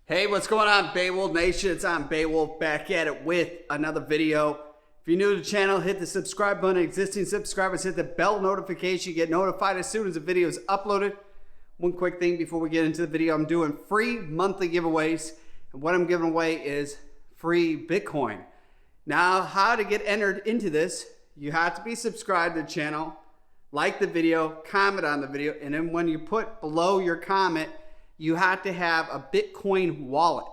Hey, what's going on, Beowulf Nation? It's on Beowulf back at it with another video. If you're new to the channel, hit the subscribe button. Existing subscribers, hit the bell notification. Get notified as soon as the video is uploaded. One quick thing before we get into the video, I'm doing free monthly giveaways. And what I'm giving away is free Bitcoin. Now, how to get entered into this, you have to be subscribed to the channel, like the video, comment on the video, and then when you put below your comment, you have to have a Bitcoin wallet.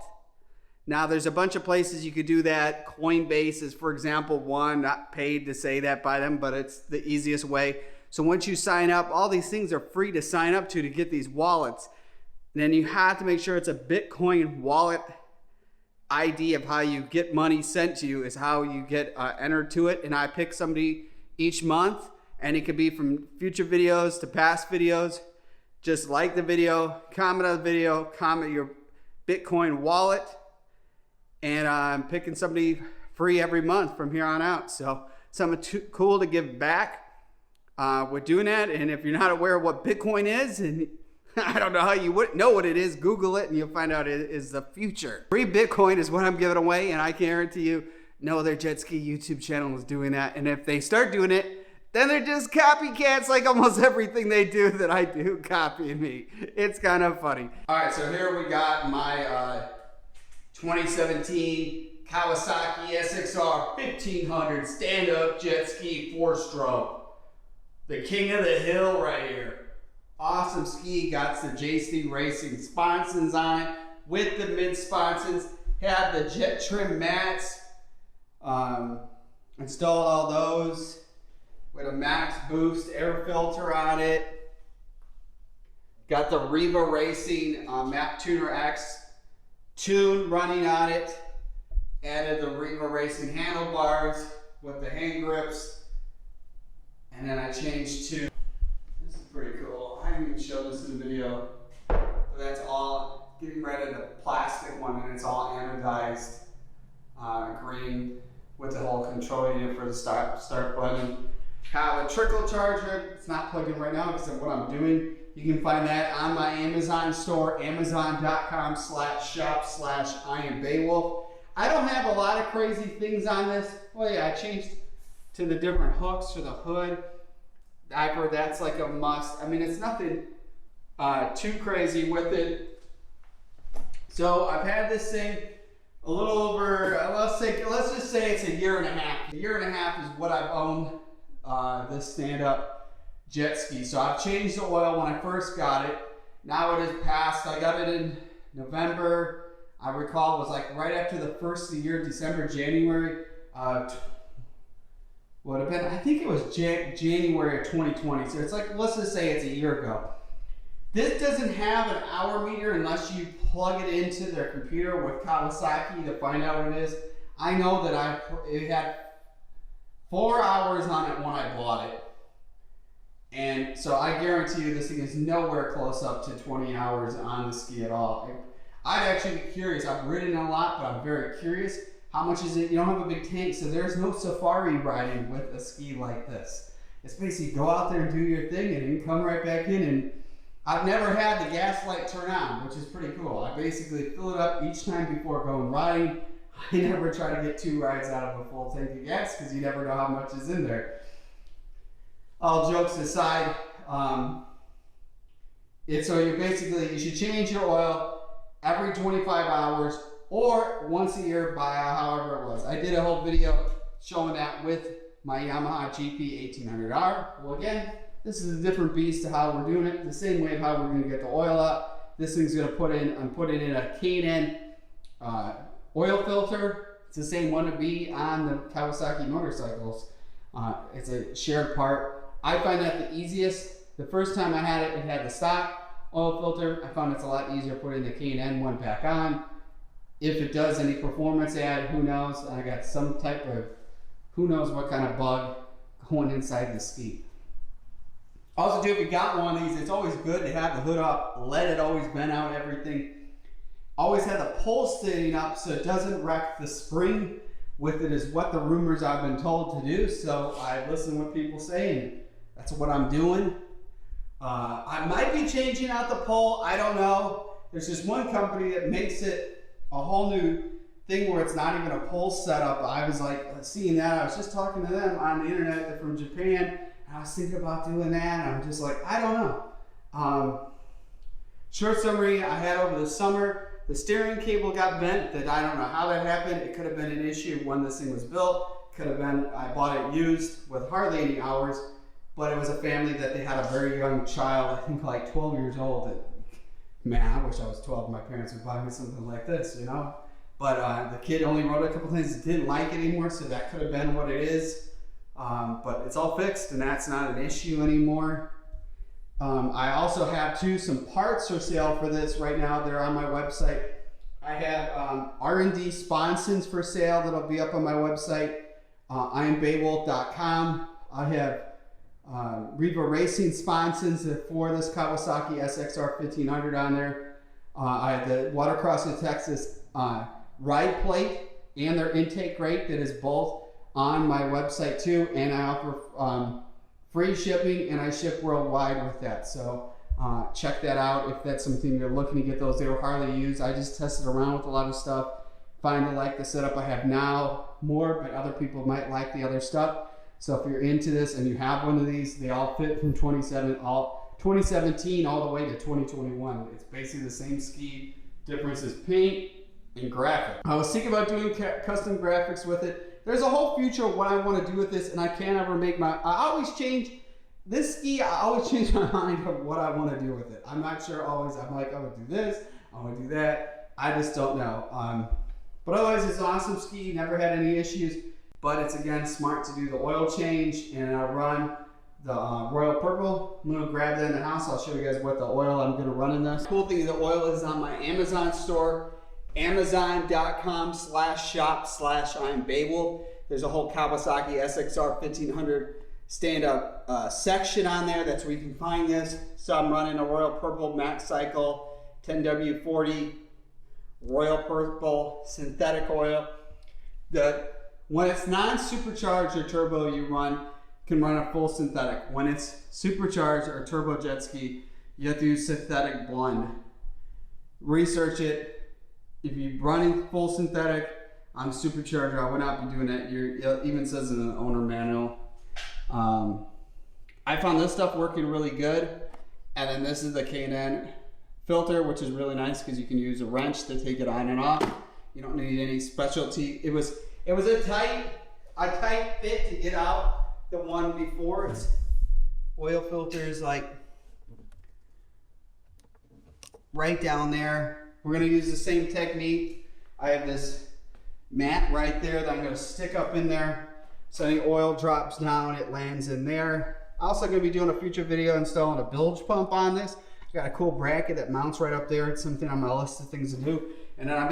Now, there's a bunch of places you could do that. Coinbase is, for example, one. Not paid to say that by them, but it's the easiest way. So once you sign up, all these things are free to sign up to get these wallets. And then you have to make sure it's a Bitcoin wallet. ID of how you get money sent to you is how you get entered to it. And I pick somebody each month, and it could be from future videos to past videos. Just like the video, comment on the video, comment your Bitcoin wallet, and I'm picking somebody free every month from here on out. So something cool to give back. We're doing that, and if you're not aware of what Bitcoin is, and I don't know how you wouldn't know what it is, Google it and you'll find out it is the future. Free Bitcoin is what I'm giving away, and I guarantee you no other jet ski YouTube channel is doing that. And if they start doing it, then they're just copycats, like almost everything they do that I do copying me. It's kind of funny. All right, so here we got my 2017 Kawasaki SXR 1500 stand-up jet ski 4-stroke. The king of the hill right here. Awesome ski, got the JC Racing Sponsons on it with the mid Sponsons. Had the Jettrim mats, installed all those. With a max boost air filter on it. Got the Riva Racing MaptunerX tune running on it. Added the Riva Racing handlebars with the hand grips. And then I changed to, this is pretty cool. I didn't even show this in the video. But that's all, getting rid of the plastic one, and it's all anodized green with the whole control unit for the start button. Have a trickle charger. It's not plugged in right now because of what I'm doing. You can find that on my Amazon store, amazon.com/shop/IamBeowulf. I don't have a lot of crazy things on this. Well, yeah, I changed to the different hooks for the hood. I've heard that's like a must. I mean, it's nothing too crazy with it. So I've had this thing a little over, let's just say it's a year and a half. A year and a half is what I've owned this stand-up jet ski. So I've changed the oil when I first got it. Now it is past. I got it in November. I recall it was like right after the first of the year, December, January. Would have been, I think it was January of 2020. So it's like, let's just say it's a year ago. This doesn't have an hour meter unless you plug it into their computer with Kawasaki to find out what it is. I know that it had 4 hours on it when I bought it. And so I guarantee you this thing is nowhere close up to 20 hours on the ski at all. I'd actually be curious. I've ridden a lot, but I'm very curious. How much is it? You don't have a big tank, so there's no safari riding with a ski like this. It's basically go out there and do your thing and then come right back in. And I've never had the gas light turn on, which is pretty cool. I basically fill it up each time before going riding. I never try to get 2 rides out of a full tank of gas because you never know how much is in there. All jokes aside, so you should change your oil every 25 hours or once a year by however it was. I did a whole video showing that with my Yamaha GP 1800R. Well, again, this is a different beast to how we're doing it. The same way of how we're going to get the oil out. This thing's going to I'm putting in a K&N oil filter. It's the same one to be on the Kawasaki motorcycles. It's a shared part. I find that the easiest. The first time I had it, it had the stock oil filter. I found it's a lot easier putting the K&N one back on. If it does any performance add, who knows? I got some type of, who knows what kind of bug going inside the ski. Also too, if you got one of these, it's always good to have the hood up, let it always bend out everything. Always have the pole sitting up so it doesn't wreck the spring with it is what the rumors I've been told to do. So I listen to what people say and that's what I'm doing. I might be changing out the pole. I don't know. There's just one company that makes it a whole new thing where it's not even a pulse setup. I was like seeing that. I was just talking to them on the internet. They're from Japan. And I was thinking about doing that. And I'm just like, I don't know. Short summary, I had over the summer, the steering cable got bent. That I don't know how that happened. It could have been an issue when this thing was built. Could have been, I bought it used with hardly any hours. But it was a family that they had a very young child, I think like 12 years old. That, man, I wish I was 12 and my parents would buy me something like this, you know? But the kid only rode it a couple times, didn't like it anymore, so that could have been what it is. But it's all fixed and that's not an issue anymore. I also have too some parts for sale for this right now. They're on my website. I have R&D Sponsons for sale that'll be up on my website. IamBeowulf.com. I have Riva Racing Sponsons for this Kawasaki SXR 1500 on there. I have the Watercross in Texas ride plate and their intake grate that is both on my website too, and I offer free shipping and I ship worldwide with that. So check that out if that's something you're looking to get those. They were hardly used. I just tested around with a lot of stuff, find to like the setup I have now more, but other people might like the other stuff. So if you're into this and you have one of these, they all fit from 2017 all the way to 2021. It's basically the same ski, difference is paint and graphic. I was thinking about doing custom graphics with it. There's a whole future of what I want to do with this, and I can't ever make I always change my mind of what I want to do with it. I'm not sure always. I'm like, I would do this, I would do that. I just don't know. But otherwise, it's an awesome ski. Never had any issues. But it's again smart to do the oil change, and I run the Royal Purple. I'm gonna grab that in the house. I'll show you guys what the oil I'm gonna run in this. Cool thing, the oil is on my Amazon store. Amazon.com/shop/IamBeowulf. There's a whole Kawasaki SXR 1500 stand-up section on there. That's where you can find this. So I'm running a Royal Purple Max Cycle 10W40 Royal Purple synthetic oil. When it's non-supercharged or turbo, you can run a full synthetic. When it's supercharged or turbo jet ski, you have to use synthetic blend. Research it. If you're running full synthetic on supercharger, I would not be doing that. It even says in the owner manual. I found this stuff working really good. And then this is the K&N filter, which is really nice because you can use a wrench to take it on and off. You don't need any specialty. It was a tight fit to get out the one before. Its oil filter is like right down there. We're gonna use the same technique. I have this mat right there that I'm gonna stick up in there. So any oil drops down, it lands in there. Also gonna be doing a future video installing a bilge pump on this. I've got a cool bracket that mounts right up there. It's something on my list of things to do. And then I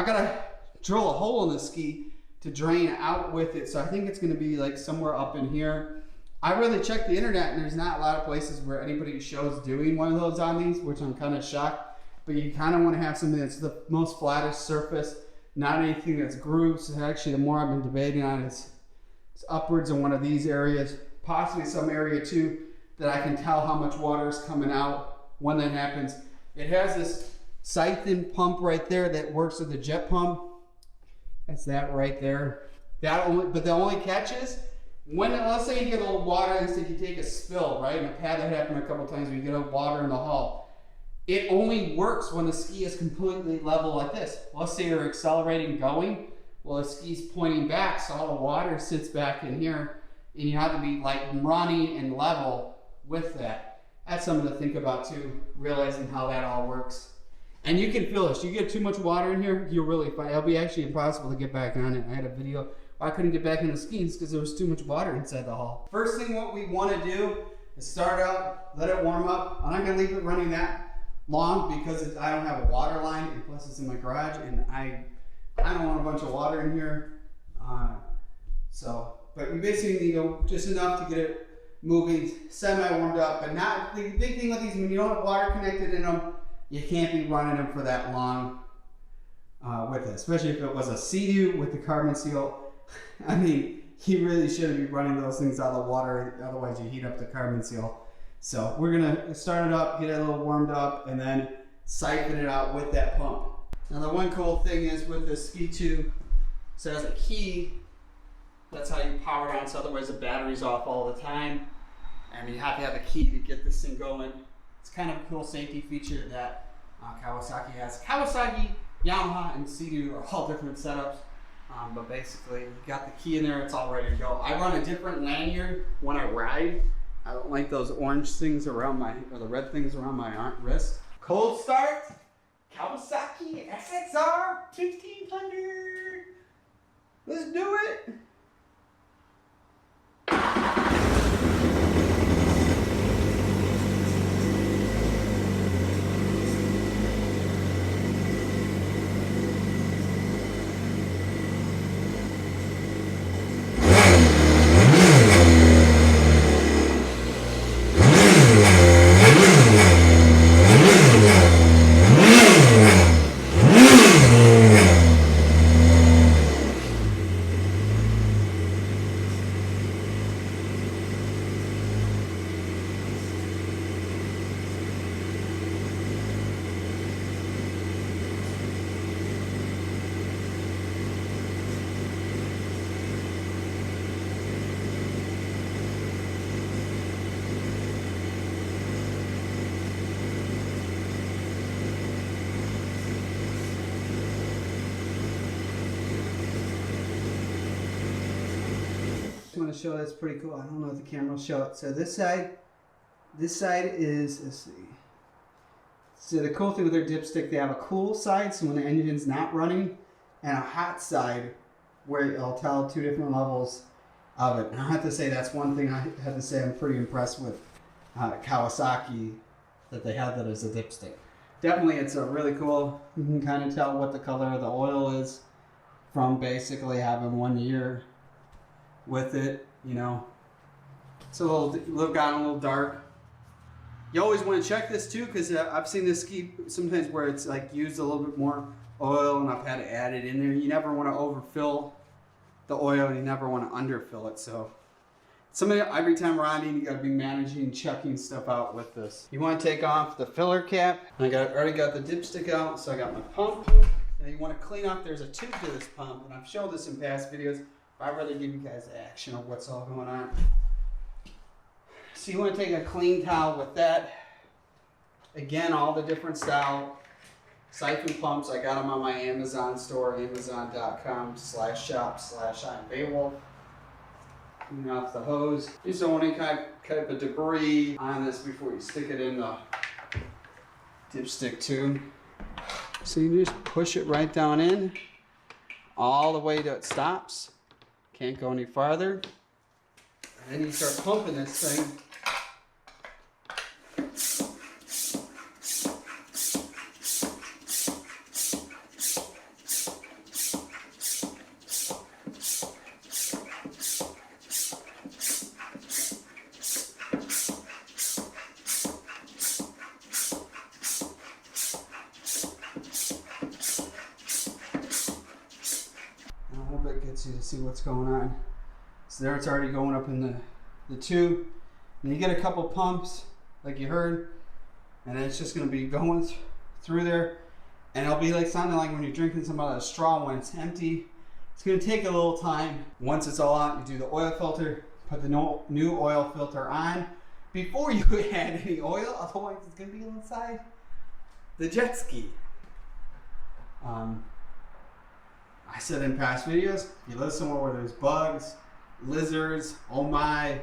gotta drill a hole in the ski to drain out with it. So I think it's gonna be like somewhere up in here. I really checked the internet and there's not a lot of places where anybody shows doing one of those on these, which I'm kind of shocked. But you kind of want to have something that's the most flattest surface, not anything that's grooved. So actually, the more I've been debating on it's upwards in one of these areas, possibly some area too, that I can tell how much water is coming out when that happens. It has this siphon pump right there that works with the jet pump. That's that right there. But the only catch is, when, let's say you get a little water and you take a spill, right? And I've had that happen a couple times when you get a water in the hull. It only works when the ski is completely level like this. Let's say you're accelerating going. Well, the ski's pointing back, so all the water sits back in here, and you have to be like running and level with that. That's something to think about too, realizing how that all works. And you can feel this. You get too much water in here, you'll really find it'll be actually impossible to get back on it. I had a video where I couldn't get back in the skis because there was too much water inside the hull. First thing what we want to do is start out, let it warm up. I'm not going to leave it running that long because I don't have a water line, and plus it's in my garage, and I don't want a bunch of water in here. But you basically need just enough to get it moving, semi-warmed up, but not the big thing with these, when you don't have water connected in them, you can't be running them for that long with it, especially if it was a Sea-Doo with the carbon seal. I mean, you really shouldn't be running those things out of the water, otherwise you heat up the carbon seal. So we're gonna start it up, get it a little warmed up, and then siphon it out with that pump. Now the one cool thing is with this ski tube, so it has a key. That's how you power it on, so otherwise the battery's off all the time. And you have to have a key to get this thing going. It's kind of a cool safety feature that Kawasaki has. Kawasaki, Yamaha, and Sea-Doo are all different setups. But basically, you got the key in there, it's all ready to go. I run a different lanyard when I ride. I don't like those orange things around my, or the red things around my wrist. Cold start, Kawasaki SXR 1500. Let's do it. I want to show that's pretty cool. I don't know if the camera will show it. So this side is, let's see. So the cool thing with their dipstick, they have a cool side, so when the engine's not running, and a hot side where it'll tell two different levels of it. And I have to say that's one thing I have to say I'm pretty impressed with Kawasaki, that they have that as a dipstick. Definitely it's a really cool, you can kind of tell what the color of the oil is from basically having 1 year with it, you know. It's a little gotten a little dark. You always want to check this too, because I've seen this ski sometimes where it's like used a little bit more oil and I've had to add it in there. You never want to overfill the oil and you never want to underfill it. So every time riding, you got to be managing, checking stuff out with this. You want to take off the filler cap. I already got the dipstick out, so I got my pump. Now you want to clean up, there's a tube to this pump, and I've showed this in past videos. I'd rather give you guys the action of what's all going on. So you want to take a clean towel with that. Again, all the different style siphon pumps. I got them on my Amazon store, amazon.com/shop/Beowulf. Clean off the hose. You just don't want any kind of debris on this before you stick it in the dipstick tube. So you just push it right down in, all the way till it stops. Can't go any farther. And then you start pumping this thing. Gets you to see what's going on. So there it's already going up in the tube. And you get a couple pumps, like you heard, and then it's just going to be going through there. And it'll be like sounding like when you're drinking some out of a straw when it's empty. It's going to take a little time. Once it's all out, you do the oil filter, put the new oil filter on before you add any oil, otherwise it's going to be inside the jet ski. I said in past videos, if you live somewhere where there's bugs, lizards, oh my,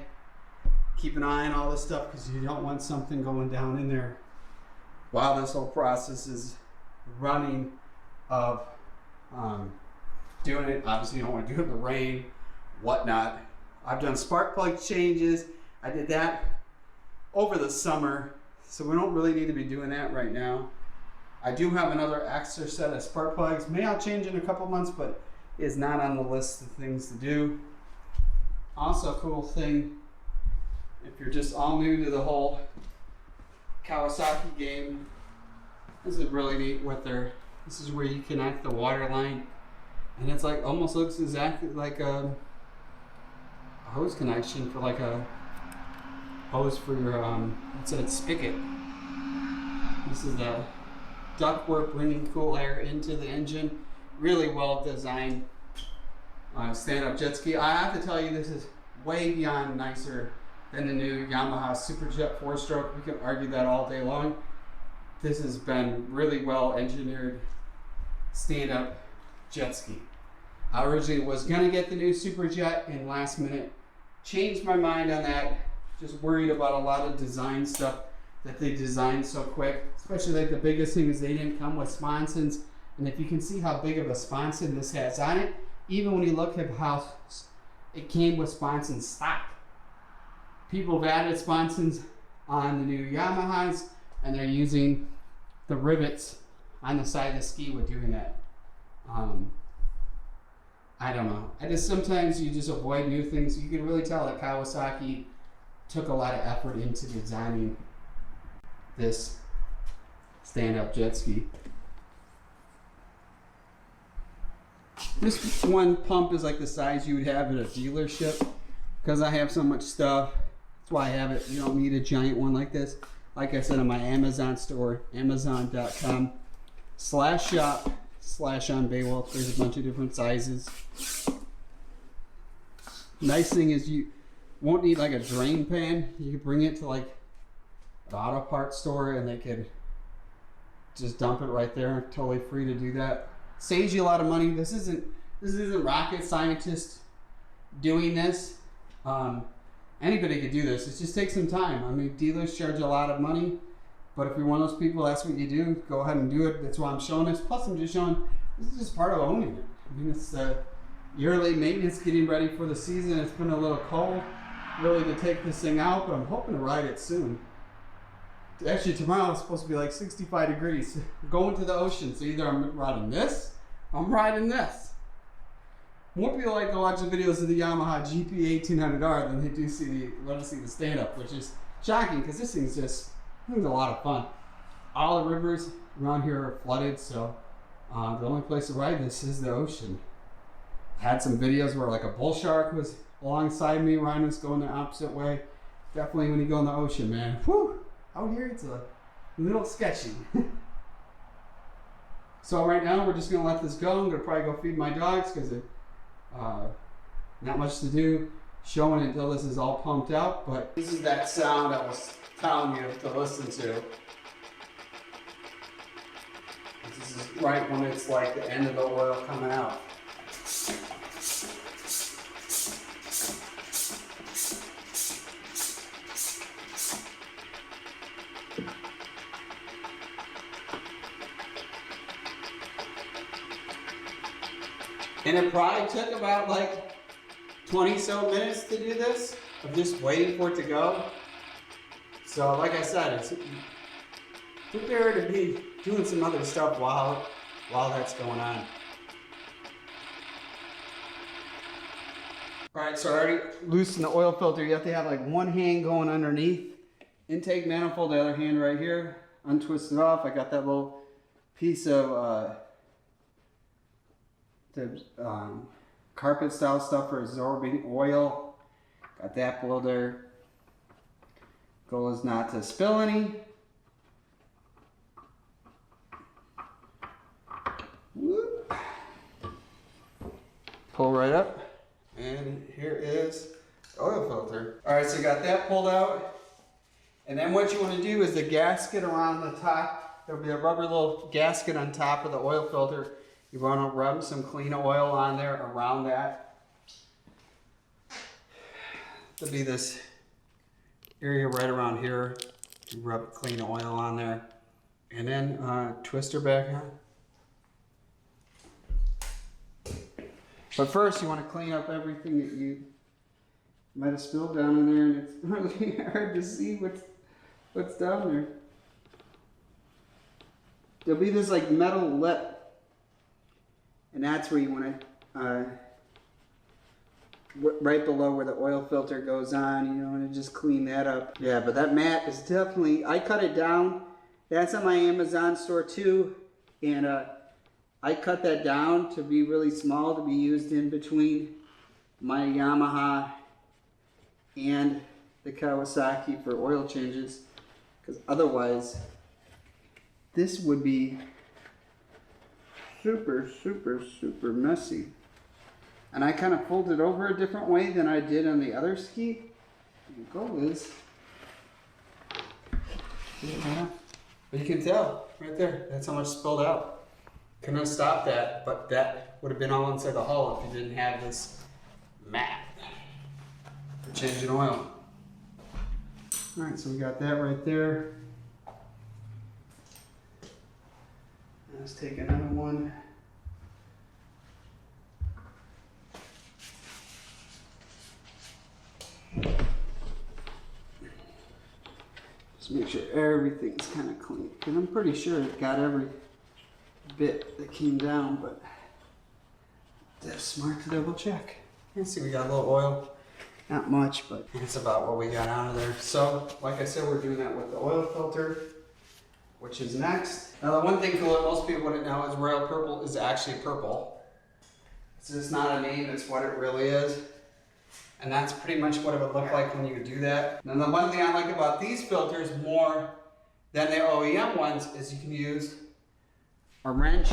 keep an eye on all this stuff because you don't want something going down in there while this whole process is running of doing it. Obviously you don't want to do it in the rain, whatnot. I've done spark plug changes. I did that over the summer, so we don't really need to be doing that right now. I do have another extra set of spark plugs. Maybe I'll change in a couple months, but it's not on the list of things to do. Also a cool thing, if you're just all new to the whole Kawasaki game, this is really neat with this is where you connect the water line. And it's like, almost looks exactly like a hose connection for like a hose for your, what's that, spigot. This is the ductwork bringing cool air into the engine. Really well designed stand-up jet ski. I have to tell you, this is way beyond nicer than the new Yamaha Superjet 4-stroke. We can argue that all day long. This has been really well engineered stand-up jet ski. I originally was gonna get the new Superjet, and last minute changed my mind on that. Just worried about a lot of design stuff that they designed so quick. Especially like the biggest thing is they didn't come with sponsons. And if you can see how big of a sponson this has on it, even when you look at how it came with sponsons stock. People have added sponsons on the new Yamahas, and they're using the rivets on the side of the ski with doing that. I don't know. Sometimes you just avoid new things. You can really tell that Kawasaki took a lot of effort into designing this stand-up jet ski. This one pump is like the size you would have at a dealership. Because I have so much stuff, that's why I have it. You don't need a giant one like this. Like I said, on my Amazon store, amazon.com/shop/on Beowulf. There's a bunch of different sizes. Nice thing is you won't need like a drain pan. You can bring it to like an auto parts store and they could just dump it right there. Totally free to do that. Saves you a lot of money. This isn't rocket scientist doing this. Anybody could do this. It just takes some time. I mean, dealers charge a lot of money, but if you're one of those people, that's what you do. Go ahead and do it. That's why I'm showing this. Plus, I'm just showing this is just part of owning it. I mean, it's yearly maintenance, getting ready for the season. It's been a little cold, really, to take this thing out, but I'm hoping to ride it soon. Actually, tomorrow it's supposed to be like 65 degrees. Going to the ocean, so either I'm riding this, or I'm riding this. More people like to watch the videos of the Yamaha GP 1800R than they do want to see the stand-up, which is shocking because this thing's a lot of fun. All the rivers around here are flooded, so the only place to ride this is the ocean. I had some videos where like a bull shark was alongside me riding this going the opposite way. Definitely when you go in the ocean, man. Whew! Out here it's a little sketchy. So right now we're just gonna let this go. I'm gonna probably go feed my dogs because not much to do showing until this is all pumped out, but this is that sound I was telling you to listen to. This is right when it's like the end of the oil coming out. And it probably took about like 20 so minutes to do this, of just waiting for it to go. So like I said, it's prepare to be doing some other stuff while that's going on. Alright, so I already loosened the oil filter. You have to have like one hand going underneath intake manifold, the other hand right here. Untwist it off. I got that little piece of the carpet style stuff for absorbing oil. Got that below there. Goal is not to spill any. Whoop. Pull right up, and here is the oil filter. All right, so you got that pulled out, and then what you want to do is the gasket around the top. There'll be a rubber little gasket on top of the oil filter. You want to rub some clean oil on there around that. There'll be this area right around here. You rub clean oil on there, and then twist her back on. But first, you want to clean up everything that you might have spilled down in there, and it's really hard to see what's down there. There'll be this like metal lip. And that's where you want to, right below where the oil filter goes on, you want to just clean that up. Yeah, but that mat is definitely, I cut it down. That's on my Amazon store too. And I cut that down to be really small, to be used in between my Yamaha and the Kawasaki for oil changes. Because otherwise, this would be super, super, super messy. And I kind of folded over a different way than I did on the other ski. The goal is, but you can tell right there, that's how much spilled out. Couldn't have stopped that, but that would have been all inside the hull if you didn't have this mat for changing oil. All right, so we got that right there. Let's take another one. Just make sure everything's kind of clean. Because I'm pretty sure it got every bit that came down, but that's smart to double check. You see we got a little oil. Not much, but it's about what we got out of there. So, like I said, we're doing that with the oil filter, which is next. Now, the one thing cool that most people wouldn't know is Royal Purple is actually purple. It's just not a name, it's what it really is. And that's pretty much what it would look like when you would do that. And the one thing I like about these filters more than the OEM ones is you can use a wrench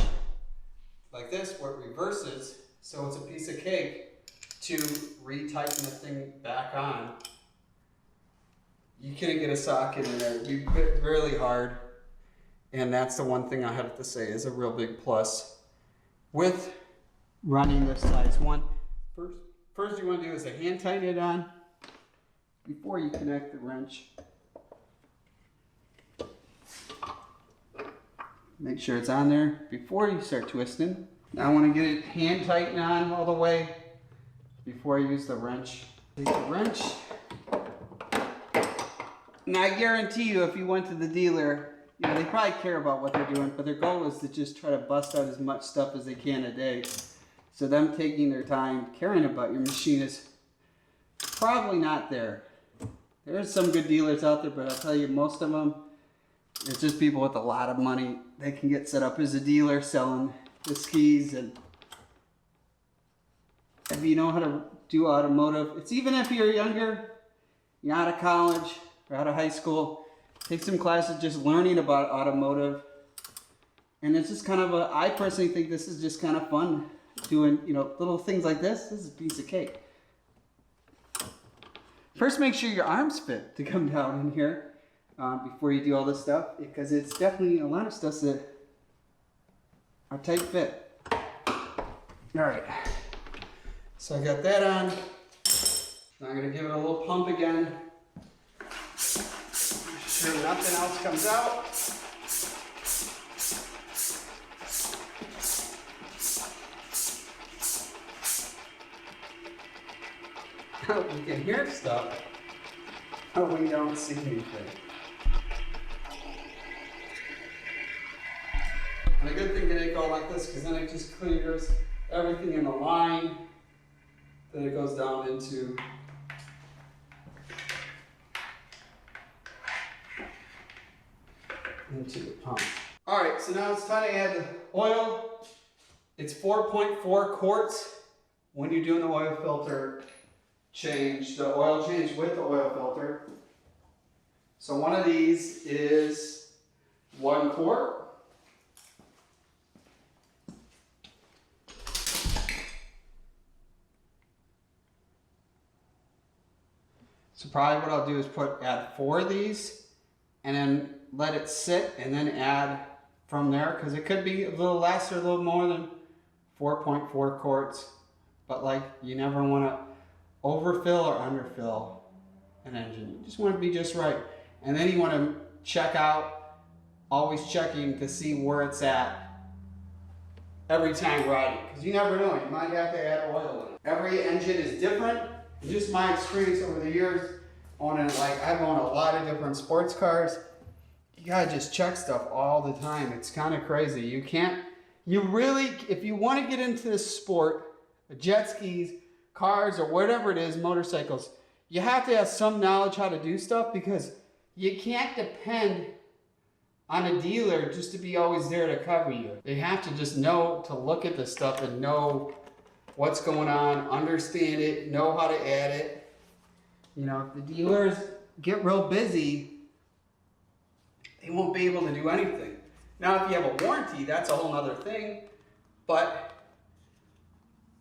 like this where it reverses, so it's a piece of cake, to retighten the thing back on. You couldn't get a socket in there. It'd be really hard. And that's the one thing I have to say is a real big plus with running this size one. First you want to do is a hand tighten it on before you connect the wrench. Make sure it's on there before you start twisting. Now I want to get it hand tightened on all the way before I use the wrench. Take the wrench. Now I guarantee you if you went to the dealer, you know, they probably care about what they're doing, but their goal is to just try to bust out as much stuff as they can a day. So them taking their time caring about your machine is probably not there. There's some good dealers out there, but I'll tell you, most of them, it's just people with a lot of money. They can get set up as a dealer selling the skis, and if you know how to do automotive, it's even if you're younger, you're out of college or out of high school, take some classes just learning about automotive. And it's just kind of I personally think this is just kind of fun doing, you know, little things like this. This is a piece of cake. First, make sure your arms fit to come down in here before you do all this stuff, because it's definitely a lot of stuff that are tight fit. All right. So I got that on. Now I'm going to give it a little pump again. Make sure nothing else comes out. We can hear stuff, but we don't see anything. And a good thing that it go like this, because then it just clears everything in the line. Then it goes down into the pump. All right, so now it's time to add the oil. It's 4.4 quarts when you're doing the oil filter change, the oil change with the oil filter. So one of these is 1 quart. So probably what I'll do is add 4 of these and then let it sit and then add from there, because it could be a little less or a little more than 4.4 quarts, but like you never want to overfill or underfill an engine. You just want to be just right. And then you want to check out, always checking to see where it's at every time riding, because you never know, you might have to add oil in. Every engine is different. Just my experience over the years owning, like I've owned a lot of different sports cars. You gotta just check stuff all the time. It's kind of crazy. You really, if you want to get into this sport, jet skis, cars, or whatever it is, motorcycles, you have to have some knowledge how to do stuff, because you can't depend on a dealer just to be always there to cover you. They have to just know to look at the stuff and know what's going on, understand it, know how to add it. You know, if the dealers get real busy, they won't be able to do anything. Now, if you have a warranty, that's a whole other thing, but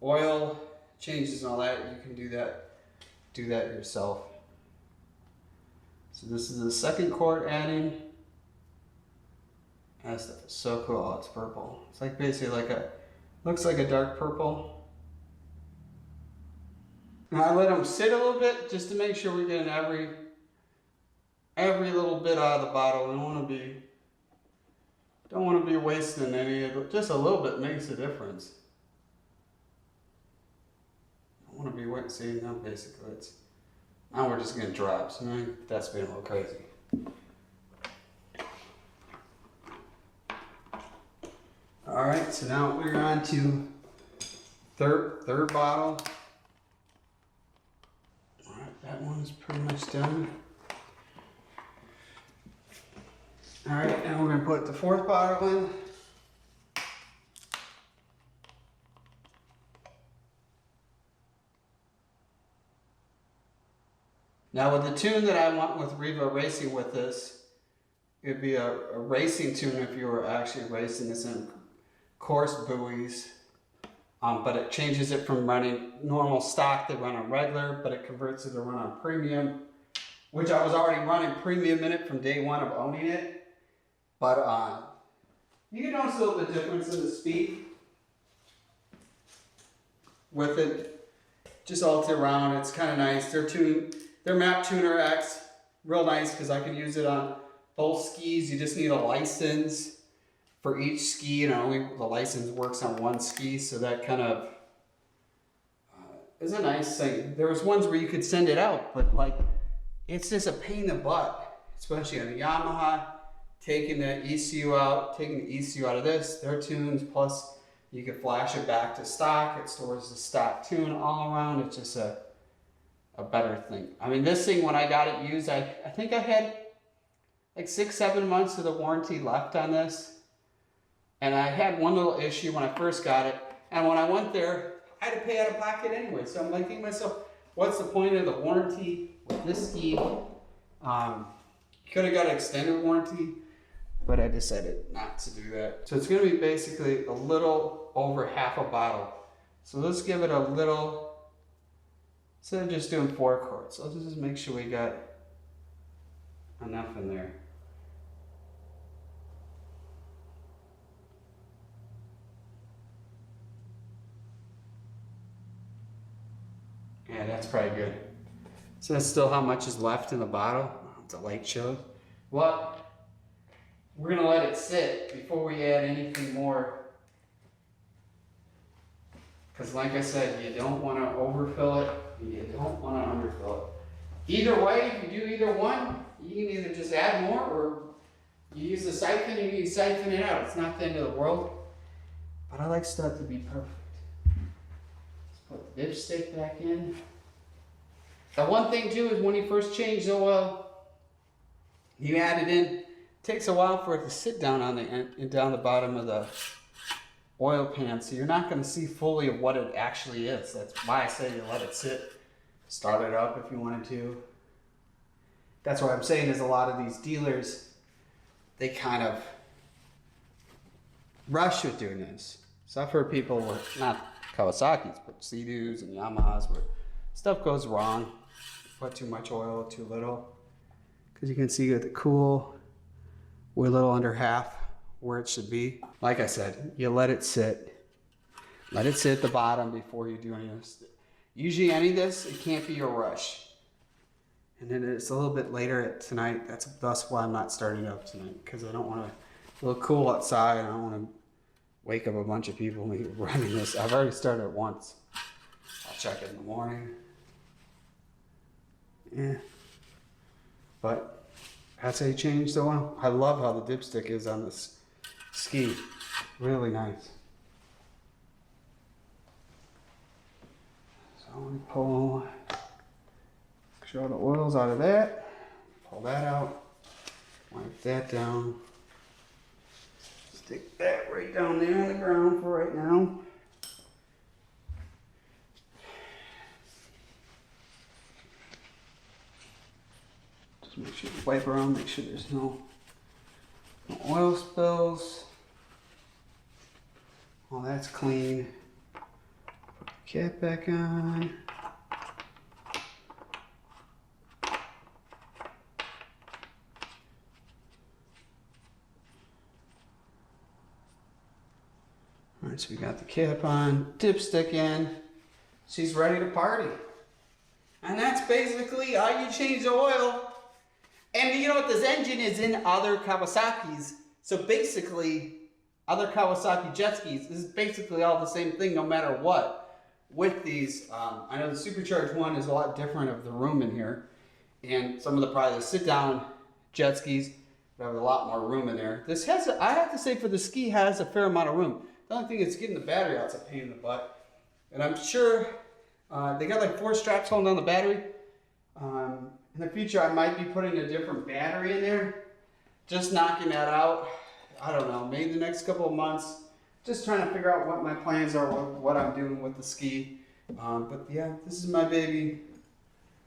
oil changes and all that, you can do that yourself. So this is the second quart adding. That stuff is so cool. Oh, it's purple. It's like basically like looks like a dark purple. And I let them sit a little bit just to make sure we're getting every little bit out of the bottle. We don't want to be wasting any of it. Just a little bit makes a difference. I want to be wet. See, now basically now we're just going to drop. So that's been a little crazy. All right, so now we're on to third bottle. All right, that one is pretty much done. All right, now we're going to put the fourth bottle in. Now with the tune that I want with Riva racing with this, it'd be a racing tune if you were actually racing this in course buoys. But it changes it from running normal stock to run on regular, but it converts it to run on premium, which I was already running premium in it from day one of owning it. But you can notice a little bit difference in the speed with it. Just all around, it's kind of nice. They're MaptunerX, real nice because I can use it on both skis. You just need a license for each ski, and only the license works on one ski, so that kind of is a nice thing. There was ones where you could send it out, but like it's just a pain in the butt, especially on the Yamaha. Taking the ECU out, of this, their tunes, plus you can flash it back to stock. It stores the stock tune all around. It's just a better thing. I mean, this thing, when I got it used, I think I had like 6-7 months of the warranty left on this. And I had one little issue when I first got it. And when I went there, I had to pay out of pocket anyway. So I'm like thinking to myself, what's the point of the warranty with this ski? Could have got an extended warranty, but I decided not to do that. So it's gonna be basically a little over half a bottle. So let's give it a little, instead of just doing 4 quarts, let's just make sure we got enough in there. Yeah, that's probably good. So that's still how much is left in the bottle. The light shows. Well, we're gonna let it sit before we add anything more. Because like I said, you don't want to overfill it, you don't want to underfill it. Either way, if you do either one, you can either just add more or you use the siphon and you can siphon it out. It's not the end of the world. But I like stuff to be perfect. Let's put the dipstick back in. The one thing too is when you first change the oil, you add it in. It takes a while for it to sit down on the end, down the bottom of the oil pan, so you're not going to see fully of what it actually is. That's why I say you let it sit. Start it up if you wanted to. That's what I'm saying is a lot of these dealers, they kind of rush with doing this. So I've heard people with, not Kawasaki's, but Sea-Doos and Yamahas, where stuff goes wrong. Put too much oil, too little. Because you can see with the cool, we're a little under half where it should be. Like I said, you let it sit. Let it sit at the bottom before you do any of this. Usually any of this, it can't be a rush. And then it's a little bit later tonight. That's why I'm not starting up tonight, because I don't want to look cool outside. I don't want to wake up a bunch of people running this. I've already started it once. I'll check it in the morning. Yeah. But that's how you change the oil. I love how the dipstick is on this ski. Really nice. So we pull, make sure all the oil's out of that. Pull that out. Wipe that down. Stick that right down there on the ground for right now. Just make sure you wipe around, make sure there's no oil spills. Oh, that's clean. Put the cap back on. All right, so we got the cap on, dipstick in. She's ready to party. And that's basically how you change the oil. And you know what, this engine is in other Kawasaki's. So basically, other Kawasaki jet skis, this is basically all the same thing no matter what. With these, I know the Supercharged one is a lot different of the room in here. And some of the probably the sit-down jet skis have a lot more room in there. This has, I have to say, for the ski has a fair amount of room. The only thing is getting the battery out is a pain in the butt. And I'm sure they got like 4 straps holding down the battery. In the future, I might be putting a different battery in there. Just knocking that out. I don't know, maybe the next couple of months. Just trying to figure out what my plans are, what I'm doing with the ski. But yeah, this is my baby.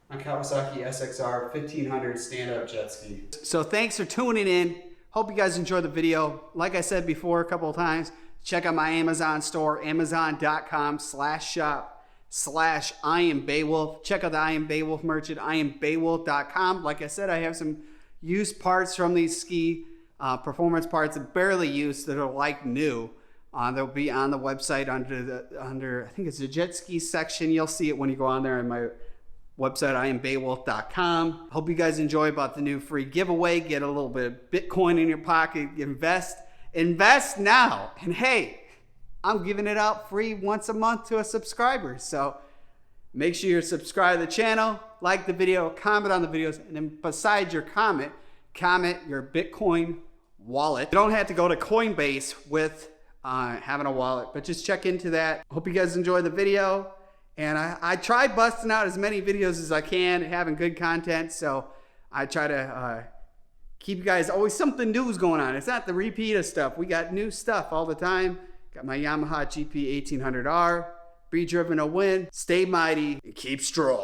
My Kawasaki SXR 1500 stand-up jet ski. So thanks for tuning in. Hope you guys enjoyed the video. Like I said before a couple of times, check out my Amazon store, amazon.com/shop/IamBeowulf. Check out the I Am Beowulf merch at IamBeowulf.com. Like I said, I have some used parts from these ski performance parts, barely used, that are like new. They'll be on the website under I think it's the jet ski section. You'll see it when you go on there on my website, IamBeowulf.com. Hope you guys enjoy about the new free giveaway. Get a little bit of Bitcoin in your pocket. Invest now. And hey, I'm giving it out free once a month to a subscriber. So make sure you're subscribed to the channel, like the video, comment on the videos, and then besides your comment your Bitcoin wallet. You don't have to go to Coinbase with having a wallet, but just check into that. Hope you guys enjoy the video. And I try busting out as many videos as I can, having good content. So I try to keep you guys, always something new is going on. It's not the repeat of stuff. We got new stuff all the time. Got my Yamaha GP 1800R. Be driven to win. Stay mighty and keep strong.